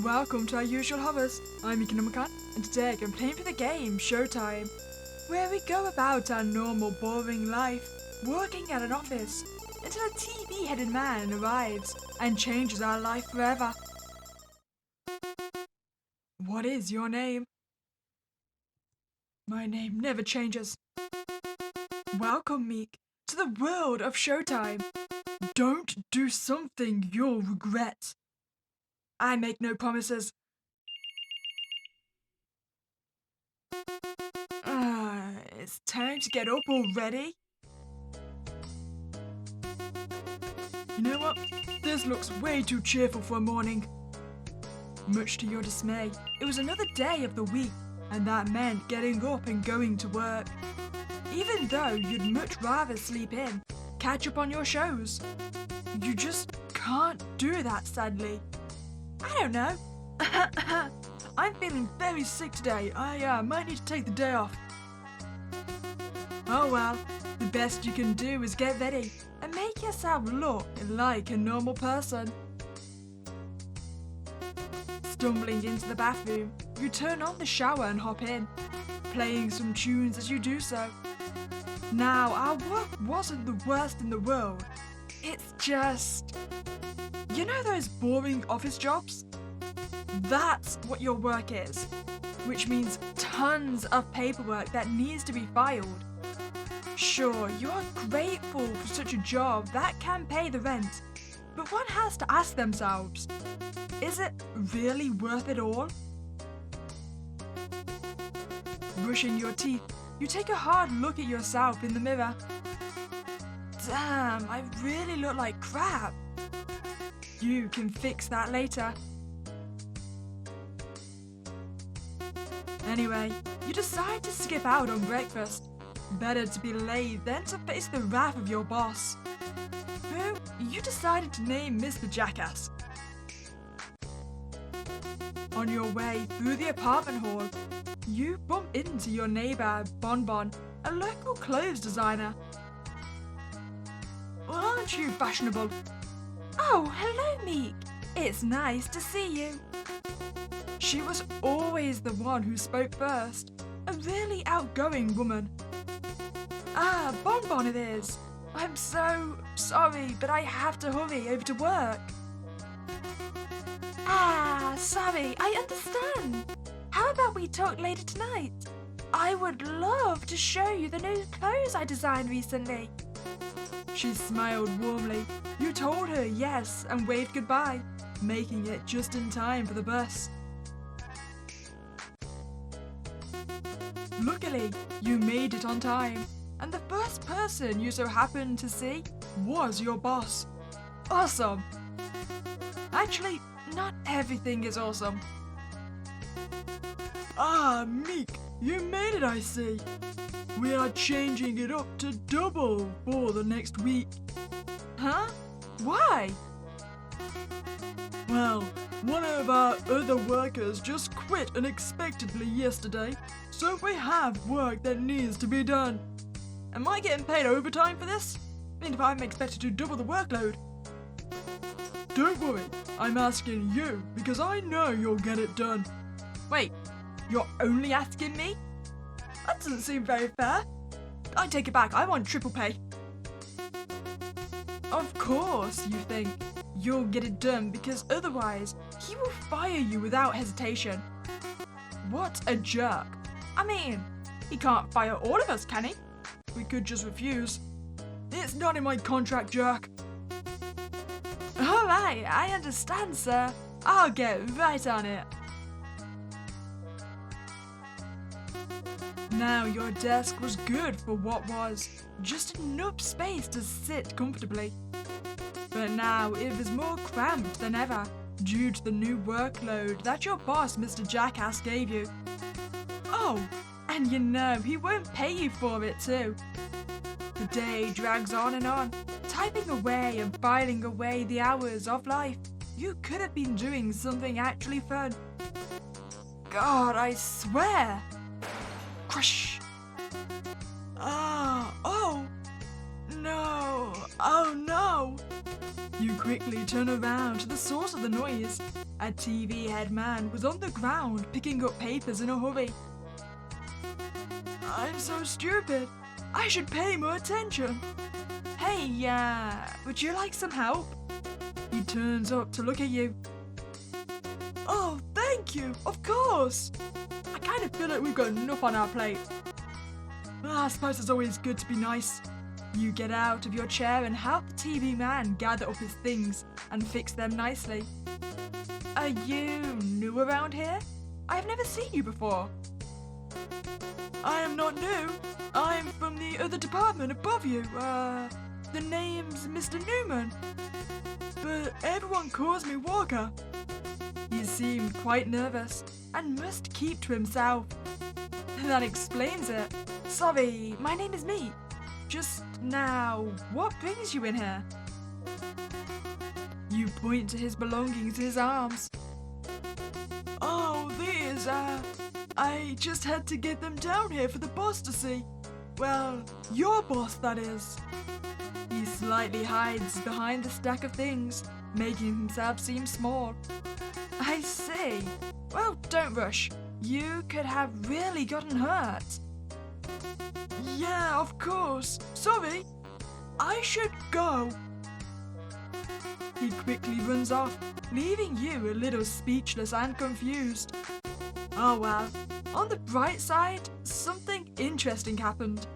Welcome to our usual hovers. I'm Meeka Nomicon, and today I'm playing for the game Showtime, where we go about our normal boring life, working at an office, until a TV-headed man arrives and changes our life forever. What is your name? My name never changes. Welcome, Meek, to the world of Showtime. Don't do something you'll regret. I make no promises. It's time to get up already. You know what? This looks way too cheerful for a morning. Much to your dismay, it was another day of the week, and that meant getting up and going to work. Even though you'd much rather sleep in, catch up on your shows. You just can't do that, sadly. I don't know. I'm feeling very sick today. I might need to take the day off. Oh well, the best you can do is get ready and make yourself look like a normal person. Stumbling into the bathroom, you turn on the shower and hop in, playing some tunes as you do so. Now, our work wasn't the worst in the world. It's just... you know those boring office jobs? That's what your work is, which means tons of paperwork that needs to be filed. Sure, you are grateful for such a job that can pay the rent, but one has to ask themselves, is it really worth it all? Brushing your teeth, you take a hard look at yourself in the mirror. Damn, I really look like crap. You can fix that later. Anyway, you decide to skip out on breakfast. Better to be late than to face the wrath of your boss, who you decided to name Mr. Jackass. On your way through the apartment hall, you bump into your neighbour, Bonbon, a local clothes designer. Well, aren't you fashionable? Oh, hello, Meek. It's nice to see you. She was always the one who spoke first, a really outgoing woman. Ah, Bonbon it is. I'm so sorry, but I have to hurry over to work. Ah, sorry, I understand. How about we talk later tonight? I would love to show you the new clothes I designed recently. She smiled warmly. You told her yes and waved goodbye, making it just in time for the bus. Luckily, you made it on time, and the first person you so happened to see was your boss. Awesome! Actually, not everything is awesome. Ah, Meek, you made it, I see. We are changing it up to double for the next week. Huh? Why? Well, one of our other workers just quit unexpectedly yesterday, so we have work that needs to be done. Am I getting paid overtime for this? I mean, if I'm expected to double the workload. Don't worry, I'm asking you because I know you'll get it done. Wait, you're only asking me? That doesn't seem very fair. I take it back, I want triple pay. Of course, you think. You'll get it done because otherwise he will fire you without hesitation. What a jerk. I mean, he can't fire all of us, can he? We could just refuse. It's not in my contract, jerk. Alright, I understand, sir. I'll get right on it. Now your desk was good for what was just enough space to sit comfortably. But now it was more cramped than ever due to the new workload that your boss, Mr. Jackass, gave you. Oh, and you know he won't pay you for it too. The day drags on, typing away and filing away the hours of life. You could have been doing something actually fun. God, I swear. Crush. Ah, oh, no, oh no. You quickly turn around to the source of the noise. A TV head man was on the ground picking up papers in a hurry. I'm so stupid. I should pay more attention. Hey, would you like some help? He turns up to look at you. Oh, thank you, of course. I kind of feel like we've got enough on our plate. I suppose it's always good to be nice. You get out of your chair and help the TV man gather up his things and fix them nicely. Are you new around here? I've never seen you before. I am not new. I'm from the other department above you. The name's Mr. Newman. But everyone calls me Walker. He seemed quite nervous and must keep to himself. That explains it. Sorry, my name is Meek. Just now, what brings you in here? You point to his belongings in his arms. Oh, these, I just had to get them down here for the boss to see. Well, your boss, that is. He slightly hides behind the stack of things, making himself seem small. I see. Well, don't rush. You could have really gotten hurt. Yeah, of course. Sorry. I should go. He quickly runs off, leaving you a little speechless and confused. Oh well. On the bright side, something interesting happened.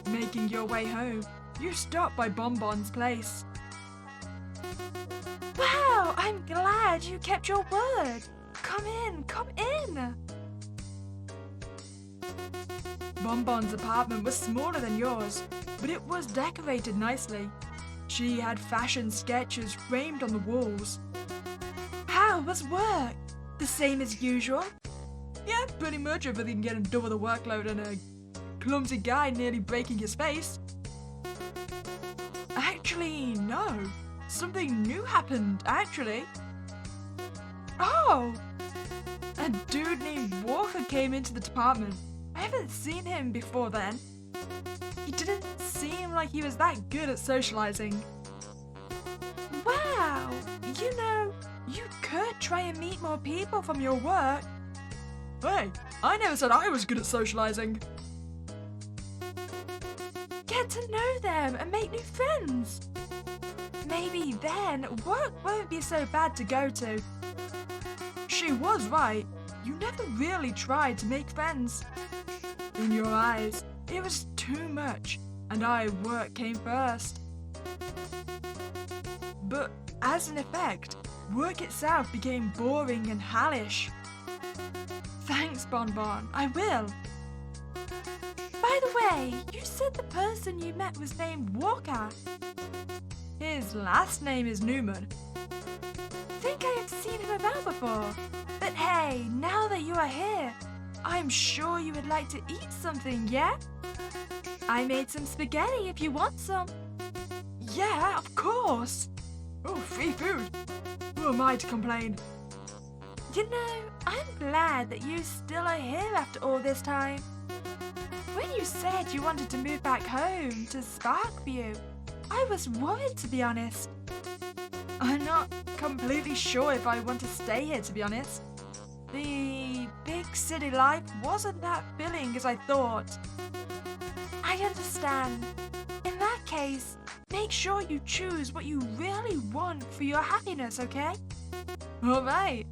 Making your way home, you stop by Bonbon's place. Wow, I'm glad you kept your word. Come in, come in. Bonbon's apartment was smaller than yours, but it was decorated nicely. She had fashion sketches framed on the walls. How was work? The same as usual? Yeah, pretty much, other than getting double the workload and a clumsy guy nearly breaking his face. Actually, no. Something new happened, actually. Oh! A dude named Walker came into the department. I haven't seen him before then. He didn't seem like he was that good at socializing. Wow! You know, you could try and meet more people from your work. Hey, I never said I was good at socializing. Get to know them and make new friends. Maybe then work won't be so bad to go to. She was right. You never really tried to make friends. In your eyes, it was too much, and work came first. But as an effect, work itself became boring and hellish. Thanks, Bonbon, I will. By the way, you said the person you met was named Walker. His last name is Newman. Think I have seen him about before. But hey, now that you are here, I'm sure you would like to eat something, yeah? I made some spaghetti if you want some. Yeah, of course. Oh, free food. Who am I to complain? You know, I'm glad that you still are here after all this time. When you said you wanted to move back home to Sparkview, I was worried, to be honest. I'm not completely sure if I want to stay here, to be honest. The big city life wasn't that filling as I thought. I understand. In that case, make sure you choose what you really want for your happiness, okay? Alright.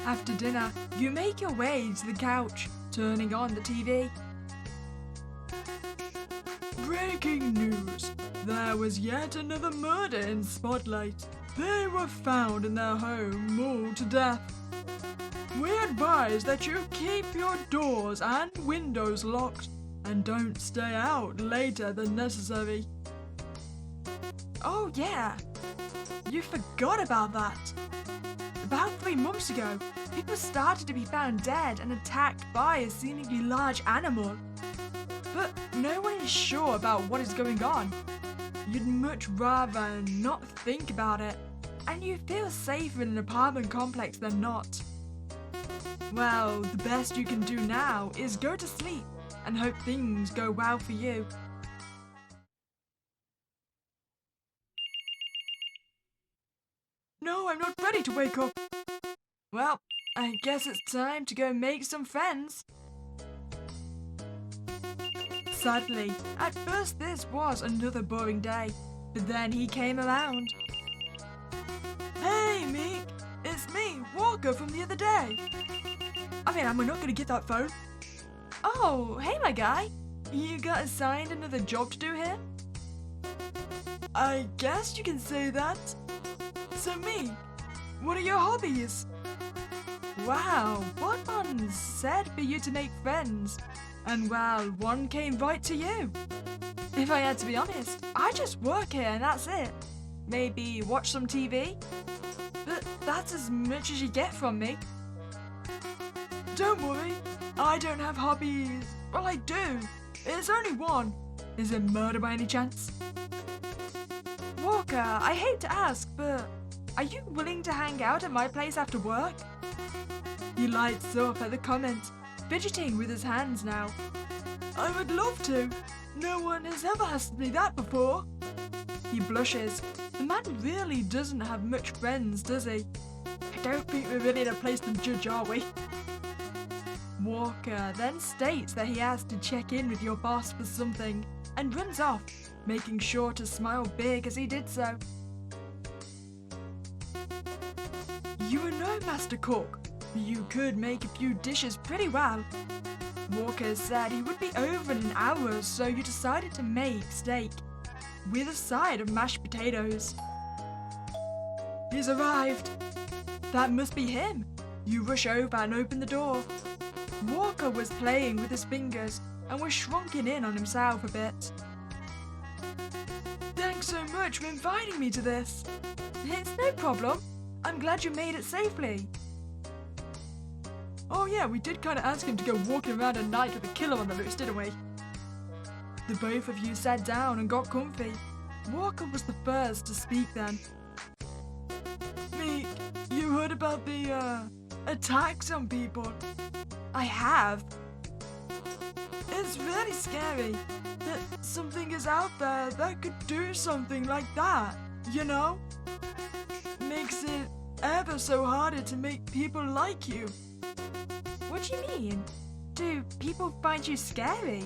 After dinner, you make your way to the couch, turning on the TV. Breaking news! There was yet another murder in Spotlight. They were found in their home, mauled to death. We advise that you keep your doors and windows locked and don't stay out later than necessary. Oh yeah, you forgot about that. About 3 months ago, people started to be found dead and attacked by a seemingly large animal. But no one is sure about what is going on. You'd much rather not think about it, and you feel safer in an apartment complex than not. Well, the best you can do now is go to sleep and hope things go well for you. No, I'm not ready to wake up. Well, I guess it's time to go make some friends. Sadly, at first this was another boring day, but then he came around. Hey, Meek! It's me, Walker, from the other day. I mean, am I not gonna get that phone? Oh, hey, my guy. You got assigned another job to do here? I guess you can say that. So, Meek, what are your hobbies? Wow, what one said for you to make friends? And well, one came right to you. If I had to be honest, I just work here and that's it. Maybe watch some TV? But that's as much as you get from me. Don't worry, I don't have hobbies. Well, I do. It's only one. Is it murder by any chance? Walker, I hate to ask, but are you willing to hang out at my place after work? He lights up at the comment, fidgeting with his hands now. I would love to. No one has ever asked me that before. He blushes. The man really doesn't have much friends, does he? I don't think we're really in a place to judge, are we? Walker then states that he has to check in with your boss for something and runs off, making sure to smile big as he did so. You are no master cook, but you could make a few dishes pretty well. Walker said he would be over in an hour, so you decided to make steak with a side of mashed potatoes. He's arrived. That must be him. You rush over and open the door. Walker was playing with his fingers and was shrunken in on himself a bit. Thanks so much for inviting me to this. It's no problem. I'm glad you made it safely. Oh yeah, we did kind of ask him to go walking around at night with a killer on the loose, didn't we? The both of you sat down and got comfy. Walker was the first to speak then. Meek, you heard about the, attacks on people? I have. It's really scary that something is out there that could do something like that, you know? Makes it ever so harder to make people like you. What do you mean? Do people find you scary?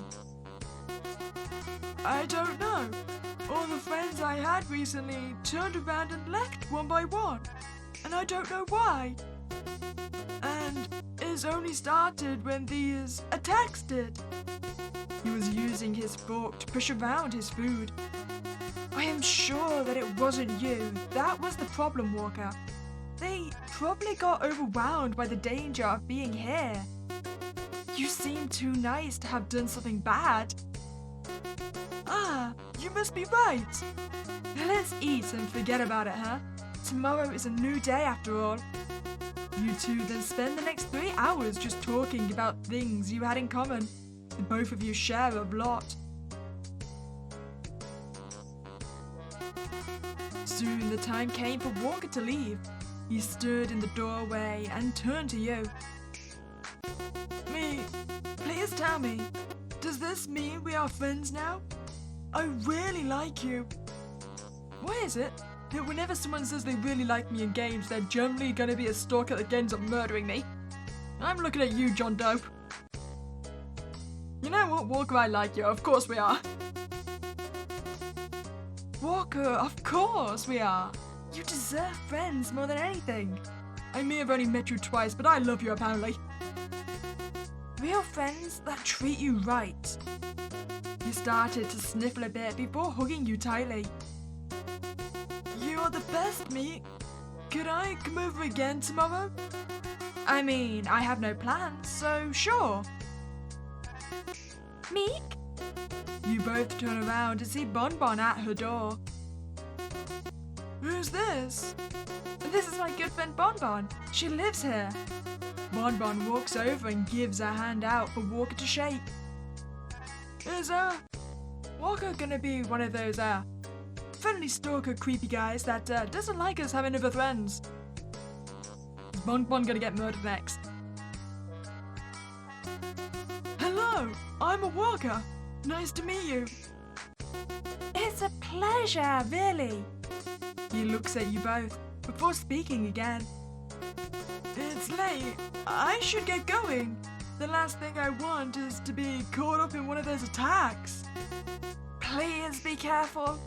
I don't know. All the friends I had recently turned around and left one by one, and I don't know why. And it's only started when these attacks did. He was using his fork to push around his food. I am sure that it wasn't you. That was the problem, Walker. They probably got overwhelmed by the danger of being here. You seem too nice to have done something bad. Ah, you must be right. Let's eat and forget about it, huh? Tomorrow is a new day after all. You two then spend the next 3 hours just talking about things you had in common. The both of you share a lot. Soon the time came for Walker to leave. He stood in the doorway and turned to you. Me, please tell me, does this mean we are friends now? I really like you. Why is it that whenever someone says they really like me in games, they're generally gonna be a stalker that ends up murdering me? I'm looking at you, John Doe. You know what, Walker, I like you. Of course we are. Walker, of course we are. You deserve friends more than anything. I may have only met you twice, but I love you apparently. Real friends that treat you right. He started to sniffle a bit before hugging you tightly. You are the best, Meek. Could I come over again tomorrow? I mean, I have no plans, so sure. Meek? You both turn around to see Bonbon at her door. Who's this? This is my good friend Bonbon. She lives here. Bonbon walks over and gives a hand out for Walker to shake. Is Walker gonna be one of those friendly stalker creepy guys that doesn't like us having other friends? Is Bonbon gonna get murdered next? Hello, I'm a worker. Nice to meet you. It's a pleasure, really. He looks at you both before speaking again. It's late. I should get going. The last thing I want is to be caught up in one of those attacks. Please be careful.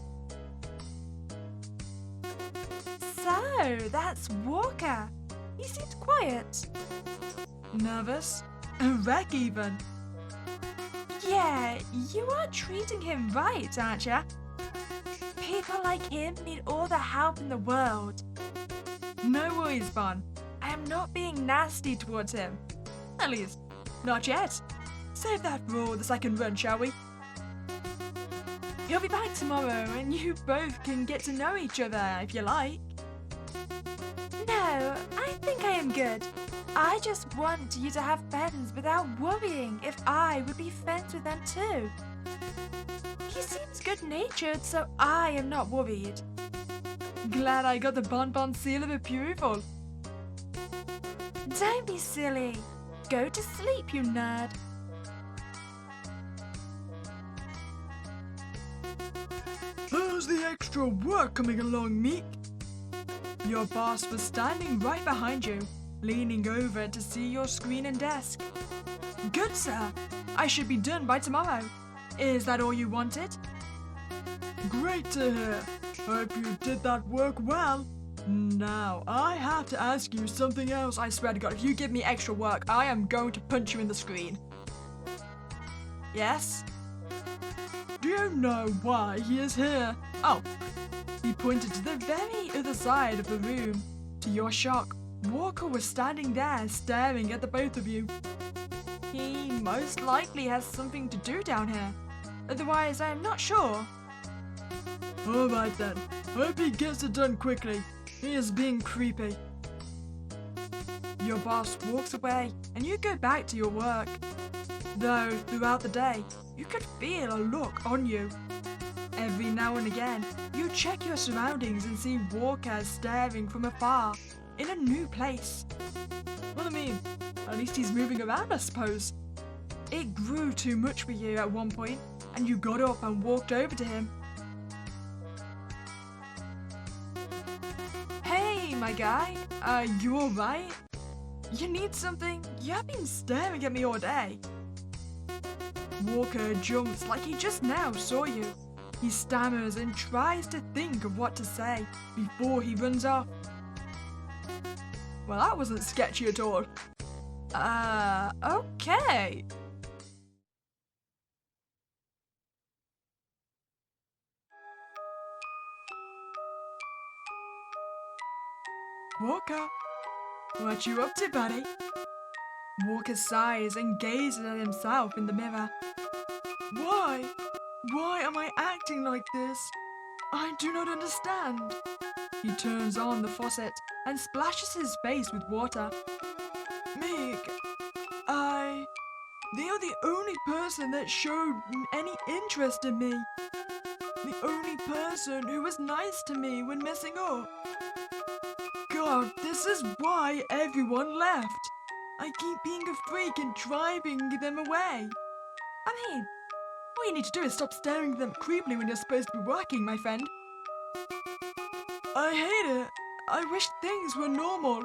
So, that's Walker. He seems quiet. Nervous? A wreck even. Yeah, you are treating him right, aren't ya? People like him need all the help in the world. No worries, Bon. I am not being nasty towards him. At least, not yet. Save that for the second run, shall we? You'll be back tomorrow and you both can get to know each other if you like. No, I think I am good. I just want you to have friends without worrying if I would be friends with them too. He seems good-natured, so I am not worried. Glad I got the Bon seal of approval. Don't be silly. Go to sleep, you nerd. How's the extra work coming along, Meek? Your boss was standing right behind you, leaning over to see your screen and desk. Good, sir. I should be done by tomorrow. Is that all you wanted? Great to hear. Hope you did that work well. Now, I have to ask you something else. I swear to God, if you give me extra work, I am going to punch you in the screen. Yes? Do you know why he is here? Oh. He pointed to the very other side of the room. To your shock, Walker was standing there staring at the both of you. He most likely has something to do down here. Otherwise, I am not sure. Alright then. Hope he gets it done quickly. He is being creepy. Your boss walks away and you go back to your work. Though, throughout the day, you could feel a look on you. Every now and again, you check your surroundings and see Walker staring from afar, in a new place. Well, I mean, at least he's moving around, I suppose. It grew too much for you at one point, and you got up and walked over to him. Hey, my guy, you alright? You need something? You have been staring at me all day. Walker jumps like he just now saw you. He stammers and tries to think of what to say before he runs off. Well, that wasn't sketchy at all. Okay. Walker, what you up to, buddy? Walker sighs and gazes at himself in the mirror. Why? Why am I acting like this? I do not understand. He turns on the faucet and splashes his face with water. Meek, you're the only person that showed any interest in me. The only person who was nice to me when messing up. God, this is why everyone left. I keep being a freak and driving them away. I mean, all you need to do is stop staring at them creepily when you're supposed to be working, my friend. I hate it. I wish things were normal.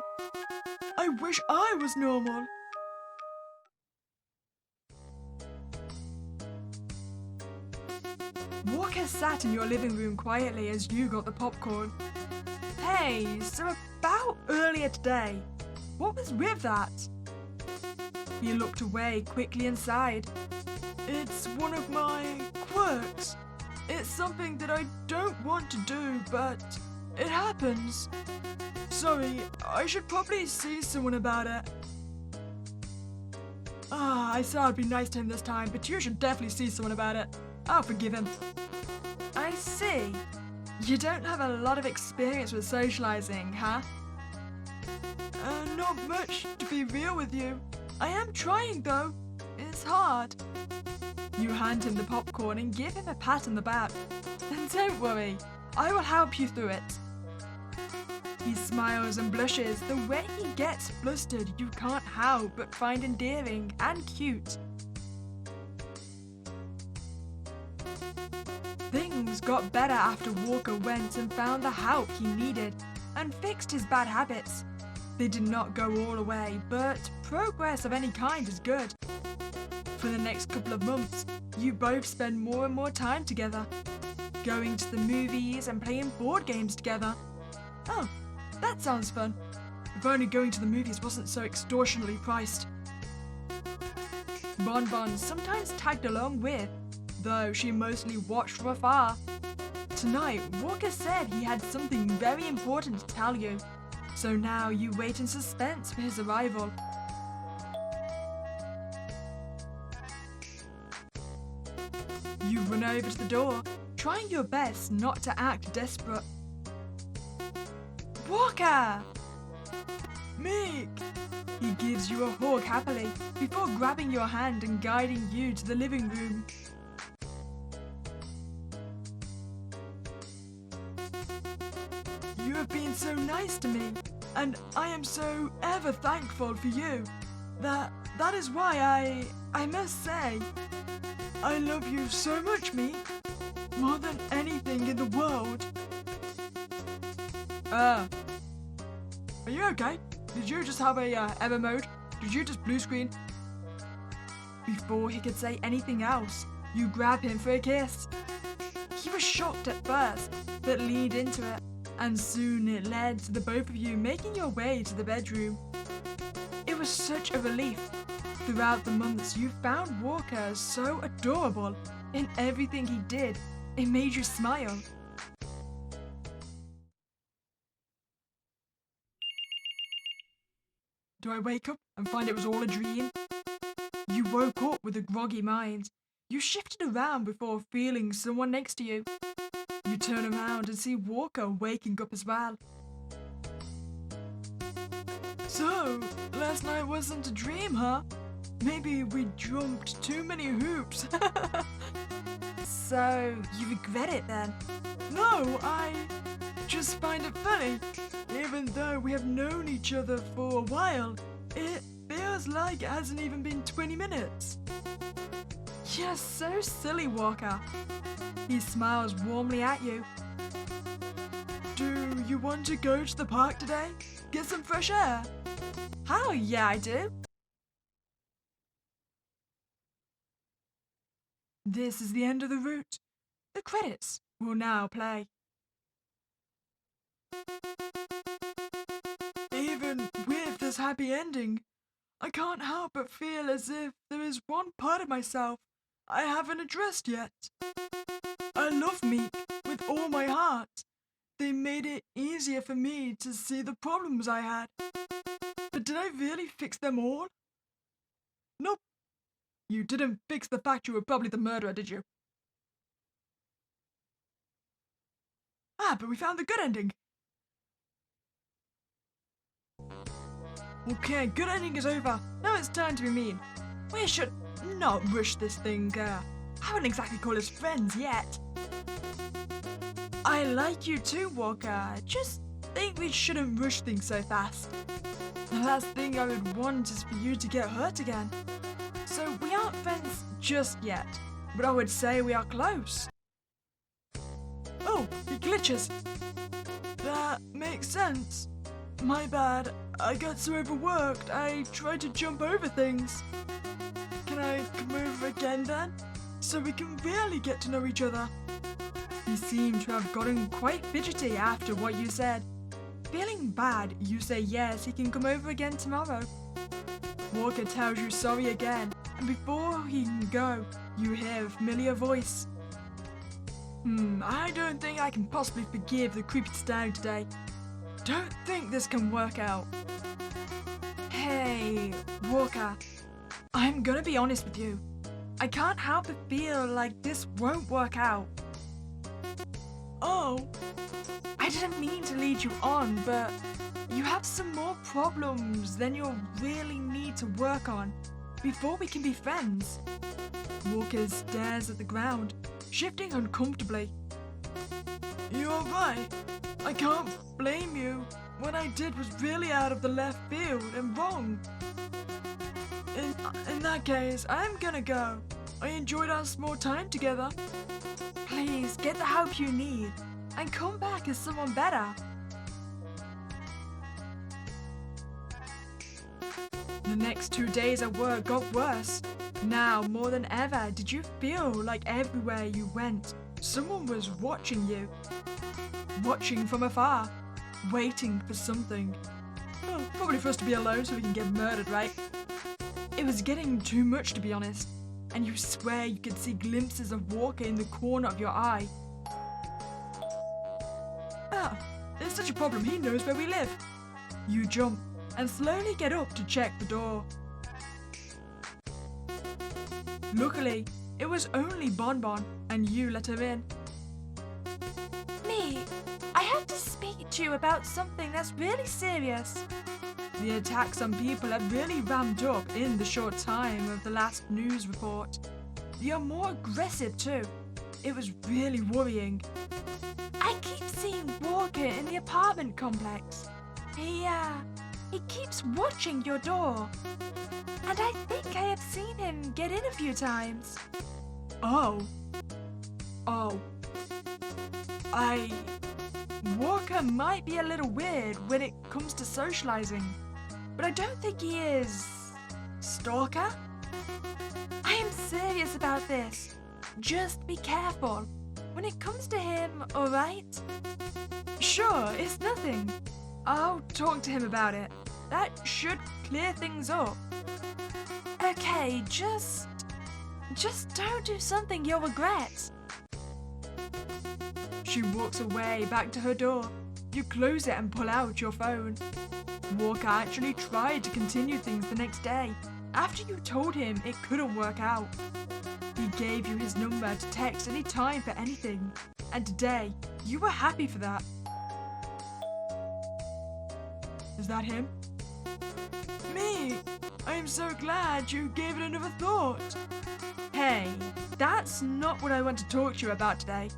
I wish I was normal. Walker sat in your living room quietly as you got the popcorn. Hey, so about earlier today, what was with that? He looked away quickly and sighed. It's one of my quirks. It's something that I don't want to do, but it happens. Sorry, I should probably see someone about it. I said I'd be nice to him this time, but you should definitely see someone about it. I'll forgive him. I see. You don't have a lot of experience with socializing, huh? Not much, to be real with you. I am trying, though. It's hard. You hand him the popcorn and give him a pat on the back. And don't worry, I will help you through it. He smiles and blushes. The way he gets flustered, you can't help but find endearing and cute. got better after Walker went and found the help he needed and fixed his bad habits. They did not go all the way, but progress of any kind is good. For the next couple of months, you both spend more and more time together, going to the movies and playing board games together. Oh, that sounds fun. If only going to the movies wasn't so extortionately priced. Bon Bon sometimes tagged along with, though she mostly watched from afar. Tonight, Walker said he had something very important to tell you, so now you wait in suspense for his arrival. You run over to the door, trying your best not to act desperate. Walker! Meek! He gives you a hug happily before grabbing your hand and guiding you to the living room. You have been so nice to me, and I am so ever thankful for you. That is why I must say, I love you so much, Meek. More than anything in the world. Are you okay? Did you just have a error mode? Did you just blue screen? Before he could say anything else, you grab him for a kiss. He was shocked at first, but leaned into it, and soon it led to the both of you making your way to the bedroom. It was such a relief. Throughout the months, you found Walker so adorable in everything he did. It made you smile. Do I wake up and find it was all a dream? You woke up with a groggy mind. You shifted around before feeling someone next to you. You turn around and see Walker waking up as well. So, last night wasn't a dream, huh? Maybe we jumped too many hoops. So, you regret it then? No, I just find it funny. Even though we have known each other for a while, it feels like it hasn't even been 20 minutes. You're so silly, Walker. He smiles warmly at you. Do you want to go to the park today? Get some fresh air? Hell yeah, I do. This is the end of the route. The credits will now play. Even with this happy ending, I can't help but feel as if there is one part of myself I haven't addressed yet. I love Meek with all my heart. They made it easier for me to see the problems I had. But did I really fix them all? Nope. You didn't fix the fact you were probably the murderer, did you? Ah, but we found the good ending. Okay, good ending is over. Now it's time to be mean. We should not rush this thing. I haven't exactly called us friends yet. I like you too, Walker. Just think we shouldn't rush things so fast. The last thing I would want is for you to get hurt again. So we aren't friends just yet, but I would say we are close. Oh, he glitches. That makes sense. My bad. I got so overworked, I tried to jump over things. Can I come over again then? So we can really get to know each other. You seem to have gotten quite fidgety after what you said. Feeling bad, you say yes, he can come over again tomorrow. Walker tells you sorry again, and before he can go, you hear a familiar voice. I don't think I can possibly forgive the creepy stag today. Don't think this can work out. Hey, Walker, I'm gonna be honest with you. I can't help but feel like this won't work out. Oh, I didn't mean to lead you on, but you have some more problems than you'll really need to work on before we can be friends. Walker stares at the ground, shifting uncomfortably. You're right. I can't blame you. What I did was really out of the left field and wrong. In that case, I'm gonna go. I enjoyed our small time together. Please get the help you need and come back as someone better. The next 2 days at work got worse. Now, more than ever, did you feel like everywhere you went, someone was watching you? Watching from afar, waiting for something. Oh, probably for us to be alone so we can get murdered, right? It was getting too much, to be honest, and you swear you could see glimpses of Walker in the corner of your eye. Ah, there's such a problem, he knows where we live. You jump and slowly get up to check the door. Luckily, it was only Bonbon, and you let her in. Me, I have to speak to you about something that's really serious. The attacks on people have really ramped up in the short time of the last news report. They are more aggressive too. It was really worrying. I keep seeing Walker in the apartment complex. He keeps watching your door. And I think I have seen him get in a few times. Oh. Walker might be a little weird when it comes to socializing, but I don't think he is... Stalker? I am serious about this. Just be careful. When it comes to him, alright? Sure, it's nothing. I'll talk to him about it. That should clear things up. Okay, just don't do something you'll regret. She walks away back to her door. You close it and pull out your phone. Walker actually tried to continue things the next day after you told him it couldn't work out. He gave you his number to text any time for anything, and today you were happy for that. Is that him? Me! I am so glad you gave it another thought. Hey, that's not what I want to talk to you about today.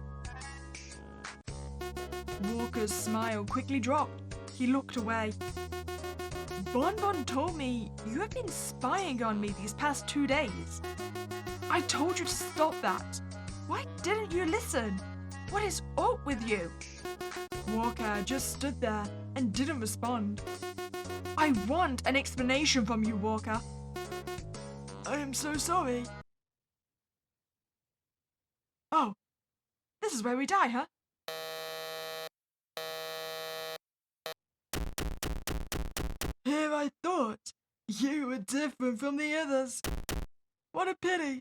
Walker's smile quickly dropped. He looked away. Bonbon told me you have been spying on me these past 2 days. I told you to stop that. Why didn't you listen? What is up with you? Walker just stood there and didn't respond. I want an explanation from you, Walker. I am so sorry. Oh, this is where we die, huh? Here I thought you were different from the others. What a pity.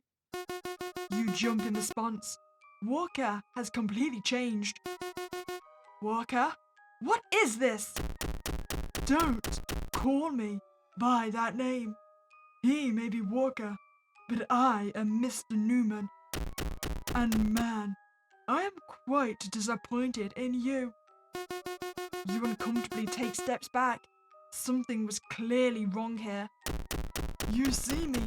You jump in response. Walker has completely changed. Walker, what is this? Don't call me by that name. He may be Walker, but I am Mr. Newman. And man, I am quite disappointed in you. You uncomfortably take steps back. Something was clearly wrong here. You see me.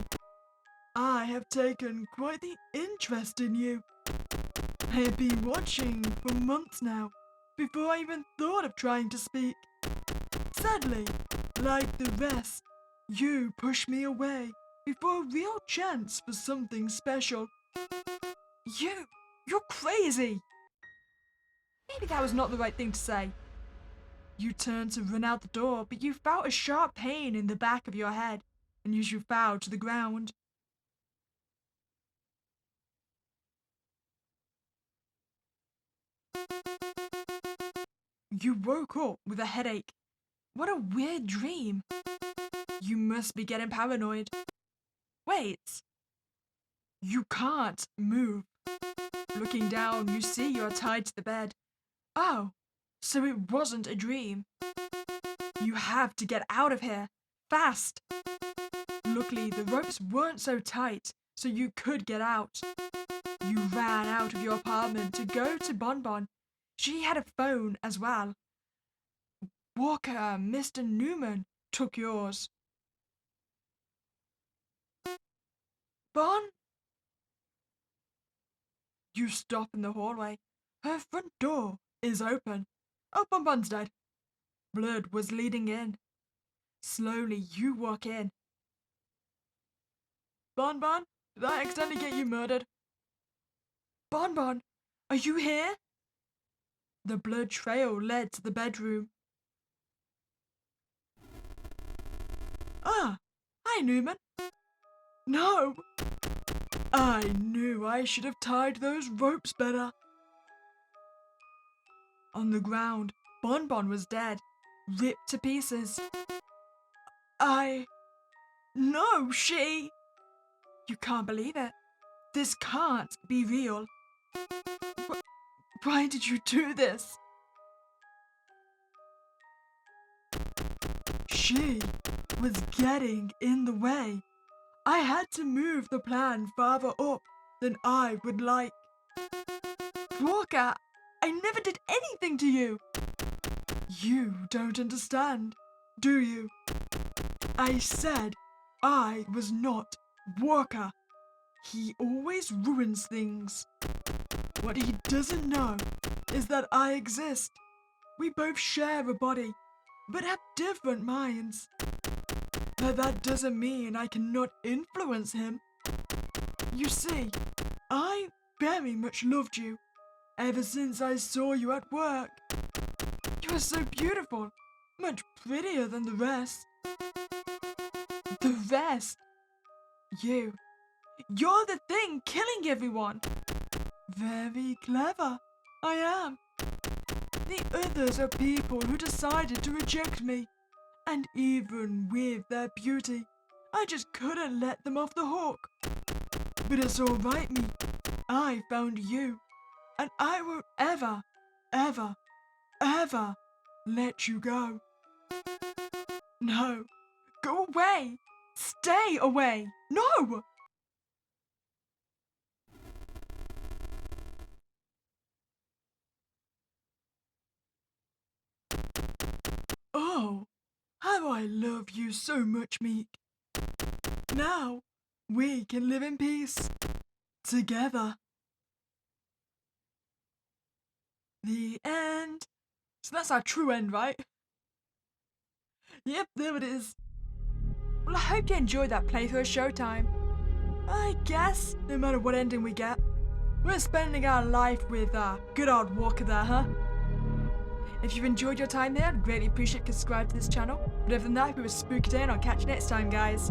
I have taken quite the interest in you. I have been watching for months now, before I even thought of trying to speak. Sadly, like the rest, you pushed me away before a real chance for something special. You're crazy! Maybe that was not the right thing to say. You turned to run out the door, but you felt a sharp pain in the back of your head, and you fell to the ground. You woke up with a headache. What a weird dream. You must be getting paranoid. Wait. You can't move. Looking down, you see you're tied to the bed. Oh, so it wasn't a dream. You have to get out of here. Fast. Luckily, the ropes weren't so tight, so you could get out. You ran out of your apartment to go to Bonbon. She had a phone as well. Walker, Mr. Newman, took yours. Bon? You stop in the hallway. Her front door is open. Oh, Bonbon's dead. Blood was leading in. Slowly, you walk in. Bonbon, Did I accidentally get you murdered? Bonbon, are you here? The blood trail led to the bedroom. Ah, hi Newman. No! I knew I should have tied those ropes better. On the ground, Bonbon was dead, ripped to pieces. No, she... You can't believe it. This can't be real. Why did you do this? She was getting in the way. I had to move the plan farther up than I would like. Walker, I never did anything to you. You don't understand, do you? I said I was not Walker. He always ruins things. What he doesn't know is that I exist. We both share a body, but have different minds. But that doesn't mean I cannot influence him. You see, I very much loved you ever since I saw you at work. You are so beautiful, much prettier than the rest. The rest? You're the thing killing everyone. Very clever, I am. The others are people who decided to reject me. And even with their beauty, I just couldn't let them off the hook. But it's alright, Meek. I found you. And I won't ever, ever, ever let you go. No. Go away. Stay away. No! Oh, how I love you so much, Meek. Now, we can live in peace. Together. The end. So that's our true end, right? Yep, there it is. Well, I hope you enjoyed that playthrough of Showtime. I guess, no matter what ending we get, we're spending our life with good old Walker there, huh? If you've enjoyed your time there, I'd greatly appreciate if you subscribe to this channel. But other than that, we will spooky day and I'll catch you next time, guys.